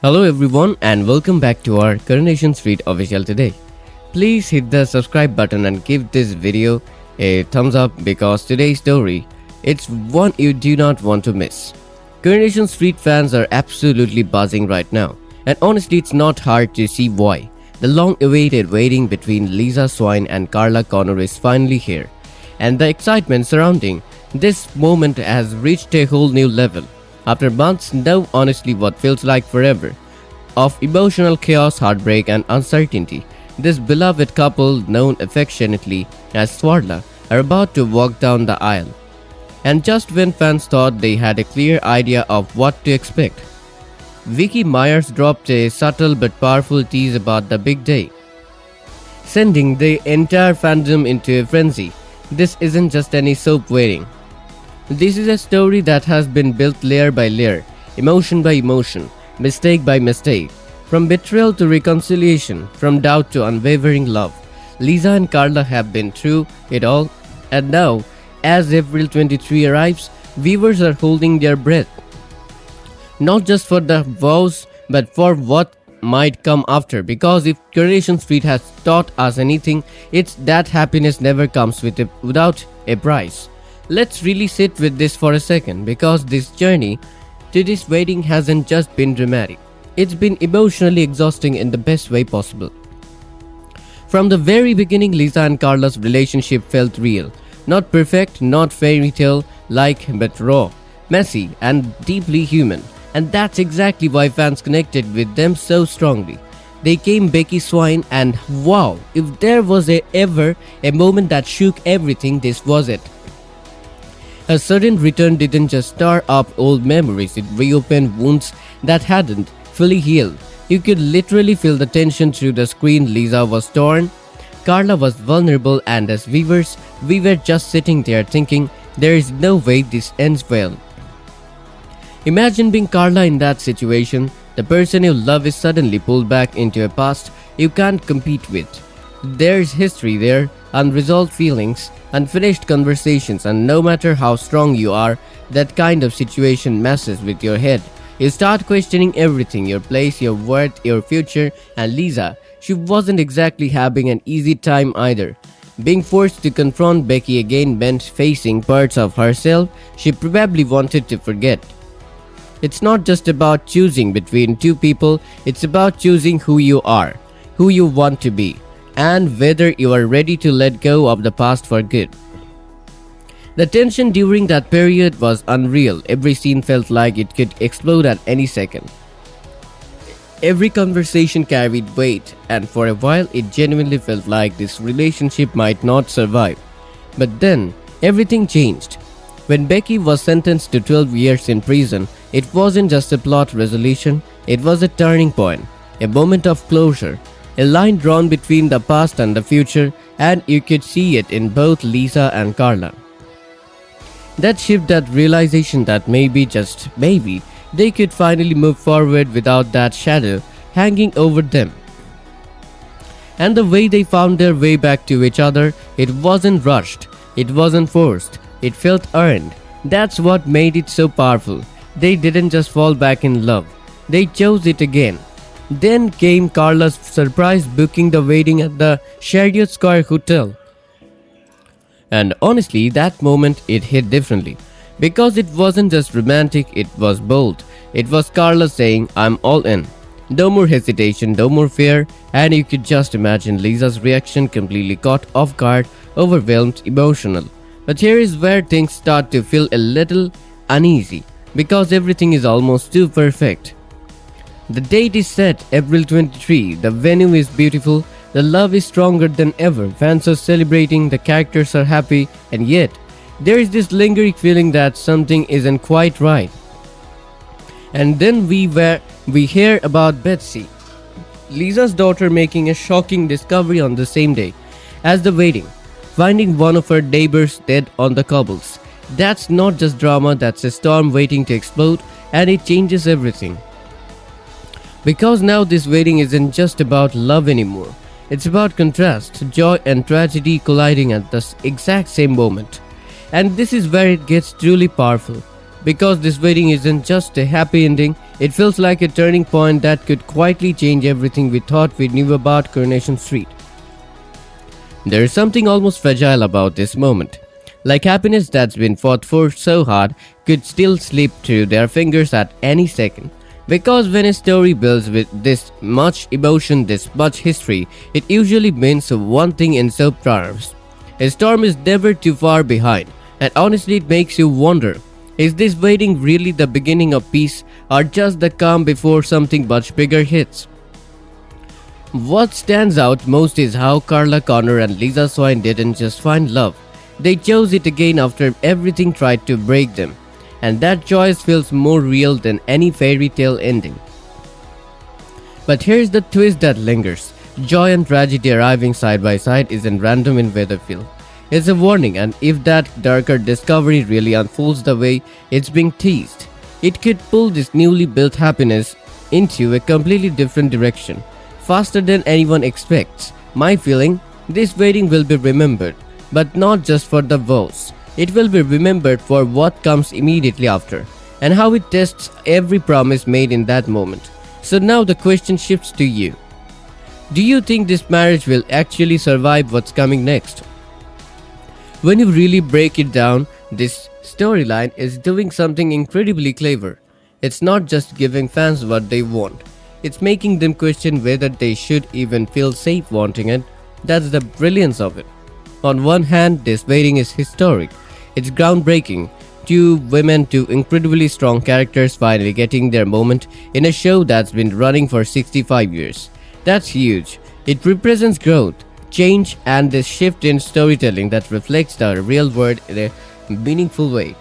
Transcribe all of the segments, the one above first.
Hello everyone and welcome back to our Coronation Street official today. Please hit the subscribe button and give this video a thumbs up because today's story, it's one you do not want to miss. Coronation Street fans are absolutely buzzing right now, and honestly it's not hard to see why. The long-awaited waiting between Lisa Swain and Carla Connor is finally here, and the excitement surrounding this moment has reached a whole new level. After months, now honestly what feels like forever, of emotional chaos, heartbreak and uncertainty, this beloved couple, known affectionately as Swarla, are about to walk down the aisle. And just when fans thought they had a clear idea of what to expect, Vicky Myers dropped a subtle but powerful tease about the big day, sending the entire fandom into a frenzy. This isn't just any soap wedding. This is a story that has been built layer by layer, emotion by emotion, mistake by mistake. From betrayal to reconciliation, from doubt to unwavering love, Lisa and Carla have been through it all, and now, as April 23 arrives, viewers are holding their breath. Not just for the vows, but for what might come after, because if Coronation Street has taught us anything, it's that happiness never comes without a price. Let's really sit with this for a second, because this journey to this wedding hasn't just been dramatic. It's been emotionally exhausting in the best way possible. From the very beginning, Lisa and Carla's relationship felt real. Not perfect, not fairy tale like, but raw, messy, and deeply human. And that's exactly why fans connected with them so strongly. They came Becky Swain, and wow, if there was ever a moment that shook everything, this was it. Her sudden return didn't just stir up old memories, it reopened wounds that hadn't fully healed. You could literally feel the tension through the screen. Lisa was torn, Carla was vulnerable, and as viewers, we were just sitting there thinking, there is no way this ends well. Imagine being Carla in that situation. The person you love is suddenly pulled back into a past you can't compete with. There's history there, unresolved feelings, unfinished conversations, and no matter how strong you are, that kind of situation messes with your head. You start questioning everything, your place, your worth, your future, and Lisa, she wasn't exactly having an easy time either. Being forced to confront Becky again meant facing parts of herself she probably wanted to forget. It's not just about choosing between two people, it's about choosing who you are, who you want to be, and whether you are ready to let go of the past for good. The tension during that period was unreal. Every scene felt like it could explode at any second. Every conversation carried weight, and for a while it genuinely felt like this relationship might not survive. But then, everything changed. When Becky was sentenced to 12 years in prison, it wasn't just a plot resolution, it was a turning point, a moment of closure. A line drawn between the past and the future, and you could see it in both Lisa and Carla. That shift, that realization that maybe, just maybe, they could finally move forward without that shadow hanging over them. And the way they found their way back to each other, it wasn't rushed, it wasn't forced, it felt earned. That's what made it so powerful. They didn't just fall back in love, they chose it again. Then came Carla's surprise booking the wedding at the Chariot Square Hotel. And honestly, that moment it hit differently. Because it wasn't just romantic, it was bold. It was Carla saying, I'm all in. No more hesitation, no more fear, and you could just imagine Lisa's reaction, completely caught off guard, overwhelmed, emotional. But here is where things start to feel a little uneasy, because everything is almost too perfect. The date is set, April 23, the venue is beautiful, the love is stronger than ever, fans are celebrating, the characters are happy, and yet, there is this lingering feeling that something isn't quite right. And then we hear about Betsy, Lisa's daughter, making a shocking discovery on the same day as the wedding, finding one of her neighbors dead on the cobbles. That's not just drama, that's a storm waiting to explode, and it changes everything. Because now this wedding isn't just about love anymore. It's about contrast, joy and tragedy colliding at the exact same moment. And this is where it gets truly powerful. because this wedding isn't just a happy ending, it feels like a turning point that could quietly change everything we thought we knew about Coronation Street. There is something almost fragile about this moment. Like happiness that's been fought for so hard could still slip through their fingers at any second. Because when a story builds with this much emotion, this much history, it usually means one thing in soap dramas. A storm is never too far behind, and honestly it makes you wonder, is this waiting really the beginning of peace or just the calm before something much bigger hits? What stands out most is how Carla Connor and Lisa Swain didn't just find love. They chose it again after everything tried to break them. And that choice feels more real than any fairy tale ending. But here's the twist that lingers. Joy and tragedy arriving side by side isn't random in Weatherfield. It's a warning, and if that darker discovery really unfolds the way it's being teased, it could pull this newly built happiness into a completely different direction, faster than anyone expects. My feeling, this wedding will be remembered, but not just for the vows. It will be remembered for what comes immediately after, and how it tests every promise made in that moment. So now the question shifts to you. Do you think this marriage will actually survive what's coming next? When you really break it down, this storyline is doing something incredibly clever. It's not just giving fans what they want, it's making them question whether they should even feel safe wanting it. That's the brilliance of it. On one hand, this wedding is historic. It's groundbreaking. Two women, two incredibly strong characters finally getting their moment in a show that's been running for 65 years. That's huge. It represents growth, change, and this shift in storytelling that reflects the real world in a meaningful way.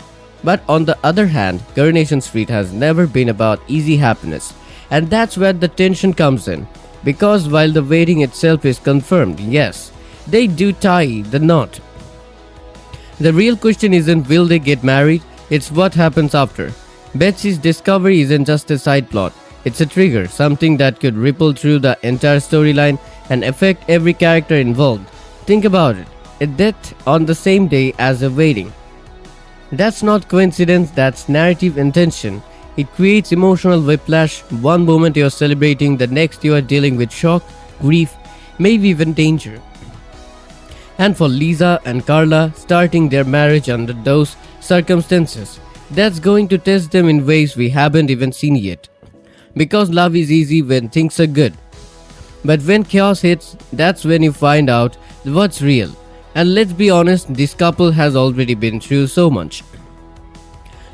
But on the other hand, Coronation Street has never been about easy happiness. And that's where the tension comes in. Because while the wedding itself is confirmed, yes, they do tie the knot. The real question isn't will they get married, it's what happens after. Betsy's discovery isn't just a side plot, it's a trigger, something that could ripple through the entire storyline and affect every character involved. Think about it, a death on the same day as a wedding. That's not coincidence, that's narrative intention. It creates emotional whiplash. One moment you're celebrating, the next you are dealing with shock, grief, maybe even danger. And for Lisa and Carla, starting their marriage under those circumstances, that's going to test them in ways we haven't even seen yet. Because love is easy when things are good. But when chaos hits, that's when you find out what's real. And let's be honest, this couple has already been through so much.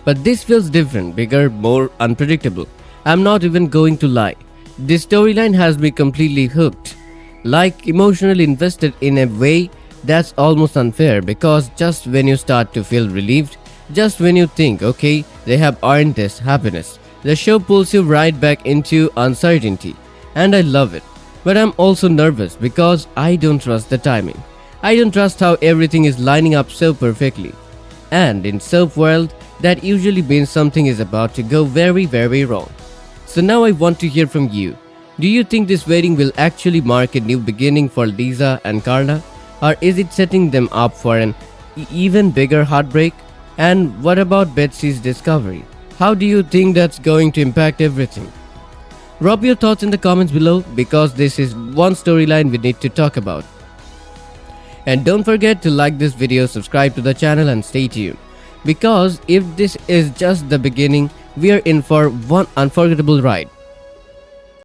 But this feels different, bigger, more unpredictable. I'm not even going to lie. This storyline has me completely hooked. Like emotionally invested in a way that's almost unfair, because just when you start to feel relieved, just when you think, okay, they have earned this happiness, the show pulls you right back into uncertainty. And I love it. But I'm also nervous because I don't trust the timing. I don't trust how everything is lining up so perfectly. And in soap world, that usually means something is about to go very, very wrong. So now I want to hear from you. Do you think this wedding will actually mark a new beginning for Lisa and Carla? Or is it setting them up for an even bigger heartbreak? And what about Betsy's discovery? How do you think that's going to impact everything? Drop your thoughts in the comments below, because this is one storyline we need to talk about. And don't forget to like this video, subscribe to the channel, and stay tuned. Because if this is just the beginning, we are in for one unforgettable ride.